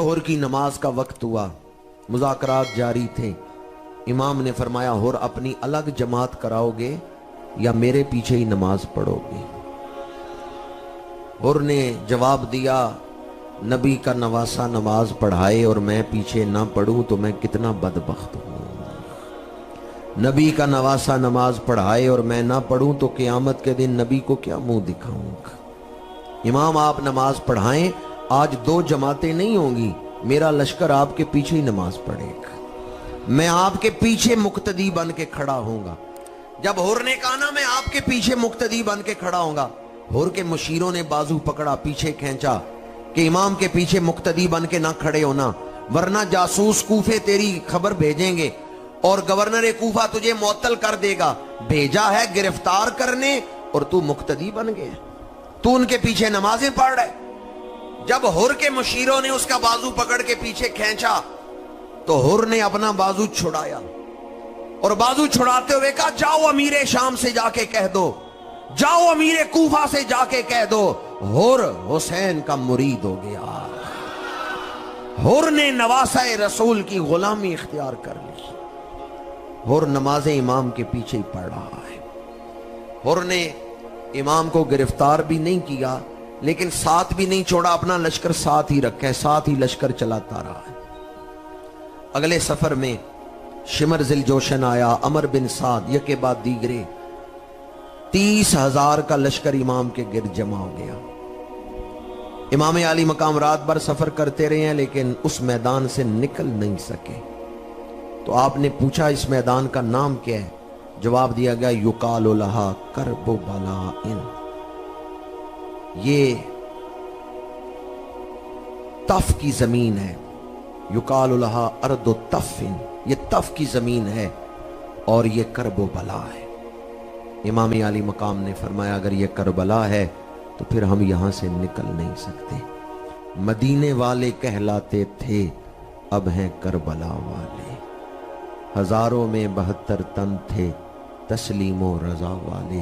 ज़ोहर की नमाज का वक्त हुआ, मुज़ाकरात जारी थे। इमाम ने फरमाया, होर अपनी अलग जमात कराओगे या मेरे पीछे ही नमाज पढ़ोगे? होर ने जवाब दिया, नबी का नवासा नमाज पढ़ाए और मैं पीछे ना पढ़ूं तो मैं कितना बदबख्त हूं। नबी का नवासा नमाज पढ़ाए और मैं ना पढ़ूं तो क़यामत के दिन नबी को क्या मुंह दिखाऊंगा। इमाम आप नमाज पढ़ाएं, आज 2 जमातें नहीं होंगी, मेरा लश्कर आपके पीछे ही नमाज पढ़ेगा, मैं आपके पीछे मुक्तदी बन के खड़ा होऊंगा। जब हुर ने कहा ना मैं आपके पीछे मुक्तदी बन के खड़ा होऊंगा, हुर के मुशीरों ने बाजू पकड़ा, पीछे खींचा कि इमाम के पीछे मुक्तदी बन के ना खड़े होना, वरना जासूस कूफे तेरी खबर भेजेंगे और गवर्नर कूफा तुझे मुअत्तल कर देगा। भेजा है गिरफ्तार करने और तू मुक्तदी बन गया, तू उनके पीछे नमाजें पढ़ रहा है। जब हुर के मुशीरों ने उसका बाजू पकड़ के पीछे खींचा तो हुर ने अपना बाजू छुड़ाया और बाजू छुड़ाते हुए कहा, जाओ अमीर शाम से जाके कह दो, जाओ अमीर कूफा से जाके कह दो, हुर हुसैन का मुरीद हो गया। हुर ने नवासाए रसूल की गुलामी इख्तियार कर ली। हुर नमाज़े इमाम के पीछे ही पढ़ रहा है। हुर ने इमाम को गिरफ्तार भी नहीं किया, लेकिन साथ भी नहीं छोड़ा, अपना लश्कर साथ ही रखा है, साथ ही लश्कर चलाता रहा है। अगले सफर में शिमर जिल जोशन आया, अमर बिन साद यके बाद दीगरे, 30,000 का लश्कर इमाम के गिर्द जमा हो गया। इमाम आली मकाम रात भर सफर करते रहे हैं, लेकिन उस मैदान से निकल नहीं सके। तो आपने पूछा इस मैदान का नाम क्या है? जवाब दिया गया, युकालु लहा करबो बलाइन, ये तफ की जमीन है। युकालु लहा अर्दो तफिन, ये तफ की जमीन है और ये करबो बला है। इमाम आली मकाम ने फरमाया, अगर ये करबला है तो फिर हम यहां से निकल नहीं सकते। मदीने वाले कहलाते थे, अब हैं करबला वाले। हजारों में 72 तन थे, तस्लीमो रजा वाले।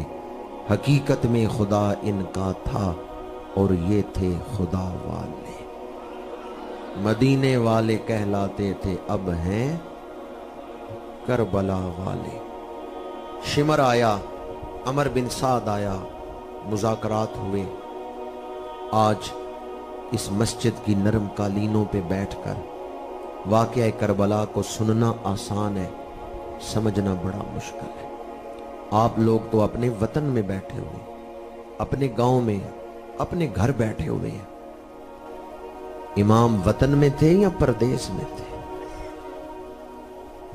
हकीकत में खुदा इनका था और ये थे खुदा वाले। मदीने वाले कहलाते थे, अब हैं करबला वाले। शिमर आया, अमर बिन साद आया, मुज़ाकरात हुए। आज इस मस्जिद की नरम कालीनों पे बैठकर वाक़या करबला को सुनना आसान है, समझना बड़ा मुश्किल है। आप लोग तो अपने वतन में बैठे हुए, अपने गांव में, अपने घर बैठे हुए हैं। इमाम वतन में थे या परदेश में थे?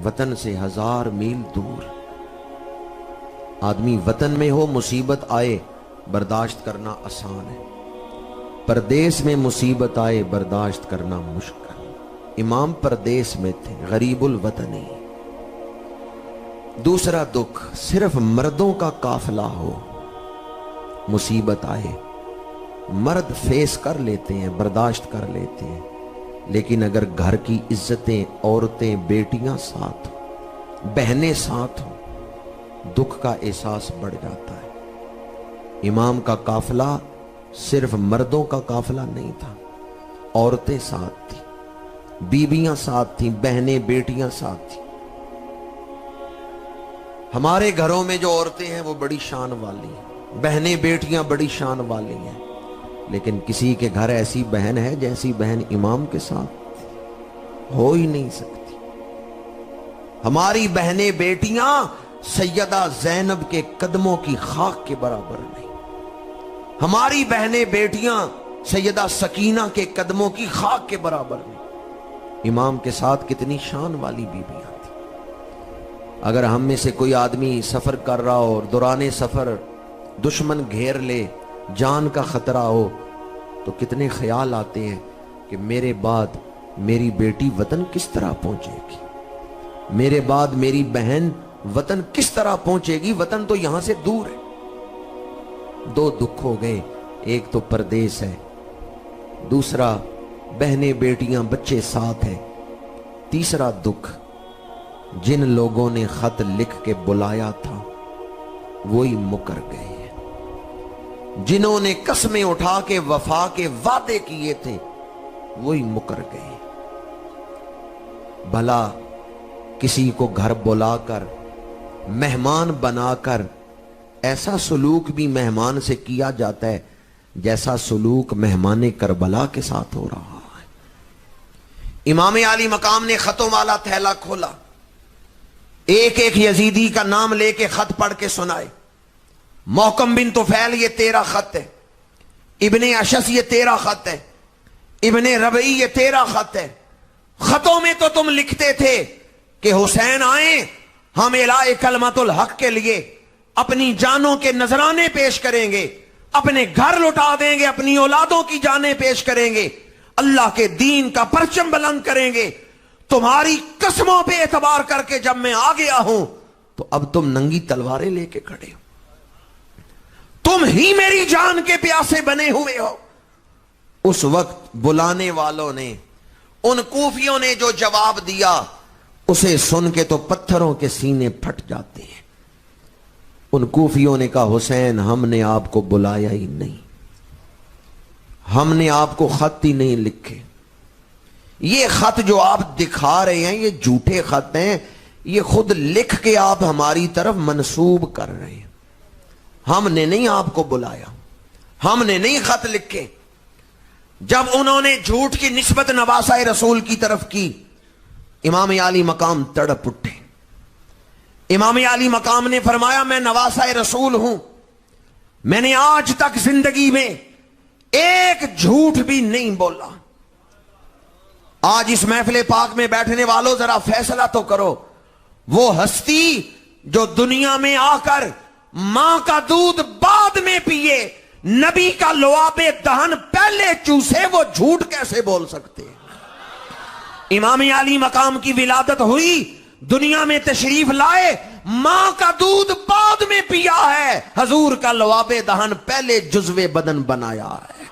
वतन से 1000 मील दूर। आदमी वतन में हो, मुसीबत आए बर्दाश्त करना आसान है, परदेश में मुसीबत आए बर्दाश्त करना मुश्किल। इमाम परदेश में थे, गरीबुल वतनी। दूसरा दुख, सिर्फ मर्दों का काफिला हो, मुसीबत आए मर्द फेस कर लेते हैं, बर्दाश्त कर लेते हैं, लेकिन अगर घर की इज्जतें, औरतें, बेटियां साथ हो, बहनें साथ हो, दुख का एहसास बढ़ जाता है। इमाम का काफिला सिर्फ मर्दों का काफिला नहीं था, औरतें साथ थी, बीबियां साथ थी, बहनें बेटियां साथ थी। हमारे घरों में जो औरतें हैं वो बड़ी शान वाली हैं, बहनें बेटियां बड़ी शान वाली हैं, लेकिन किसी के घर ऐसी बहन है जैसी बहन इमाम के साथ हो ही नहीं सकती। हमारी बहनें बेटियां सैयदा ज़ैनब के कदमों की खाक के बराबर नहीं। हमारी बहनें बेटियां सैयदा सकीना के कदमों की खाक के बराबर नहीं। इमाम के साथ कितनी शान वाली बीबियां थी। अगर हम में से कोई आदमी सफर कर रहा हो और दौराने सफर दुश्मन घेर ले, जान का खतरा हो, तो कितने ख्याल आते हैं कि मेरे बाद मेरी बेटी वतन किस तरह पहुंचेगी, मेरे बाद मेरी बहन वतन किस तरह पहुंचेगी, वतन तो यहां से दूर है। 2 दुख हो गए, एक तो परदेश है, दूसरा बहनें बेटियां बच्चे साथ हैं, तीसरा दुख जिन लोगों ने खत लिख के बुलाया था वही मुकर गए हैं। जिन्होंने कस्में उठा के वफा के वादे किए थे वही मुकर गए। भला किसी को घर बुलाकर मेहमान बनाकर ऐसा सलूक भी मेहमान से किया जाता है जैसा सलूक मेहमान करबला के साथ हो रहा है। इमाम आली मकाम ने खतों वाला थैला खोला, एक एक यजीदी का नाम लेके खत पढ़ के सुनाए। मोहकम बिन तुफैल ये तेरा खत है, इब्ने अशस ये तेरा खत है, इब्ने रबई ये तेरा खत है। खतों में तो तुम लिखते थे कि हुसैन आए, हम इलाए कलमतुल हक के लिए अपनी जानों के नजराने पेश करेंगे, अपने घर लुटा देंगे, अपनी औलादों की जानें पेश करेंगे, अल्लाह के दीन का परचम बुलंद करेंगे। तुम्हारी कसमों पे एतबार करके जब मैं आ गया हूं तो अब तुम नंगी तलवारें लेके खड़े हो, तुम ही मेरी जान के प्यासे बने हुए हो। उस वक्त बुलाने वालों ने, उन कूफियों ने जो जवाब दिया उसे सुन के तो पत्थरों के सीने फट जाते हैं। उन कूफियों ने कहा, हुसैन हमने आपको बुलाया ही नहीं, हमने आपको खत ही नहीं लिखे, ये खत जो आप दिखा रहे हैं ये झूठे खत हैं, ये खुद लिख के आप हमारी तरफ मंसूब कर रहे हैं, हमने नहीं आपको बुलाया, हमने नहीं खत लिखे। जब उन्होंने झूठ की निस्बत नवासाए रसूल की तरफ की, इमाम आली मकाम तड़प उठे। इमाम आली मकाम ने फरमाया, मैं नवासाए रसूल हूं, मैंने आज तक जिंदगी में एक झूठ भी नहीं बोला। आज इस महफिल पाक में बैठने वालों जरा फैसला तो करो, वो हस्ती जो दुनिया में आकर मां का दूध बाद में पिए, नबी का लुआबे दहन पहले चूसे, वो झूठ कैसे बोल सकते हैं? इमाम आली मकाम की विलादत हुई, दुनिया में तशरीफ लाए, मां का दूध बाद में पिया है, हजूर का लुआबे दहन पहले जुज़्वे बदन बनाया है।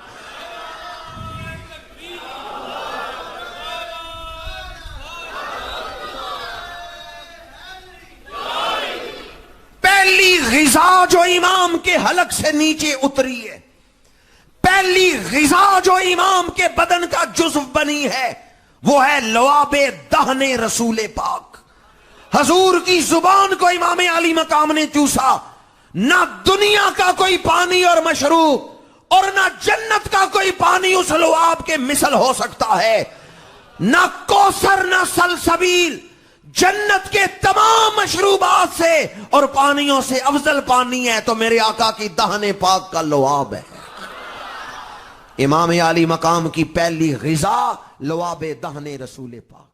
पहली ग़िज़ा जो इमाम के हलक से नीचे उतरी है, पहली ग़िज़ा जो इमाम के बदन का जुज़्व बनी है, वो है लुआबे दहने रसूल पाक। हजूर की जुबान को इमाम आली मकाम ने चूसा। ना दुनिया का कोई पानी और मशरूब और ना जन्नत का कोई पानी उस लुआब के मिसल हो सकता है। ना कौसर ना सलसबील, जन्नत के तमाम मशरूबात से और पानियों से अफजल पानी है तो मेरे आका की दहने पाक का लुआब है। इमाम आली मकाम की पहली ग़िज़ा लुआबे दहने रसूल पाक।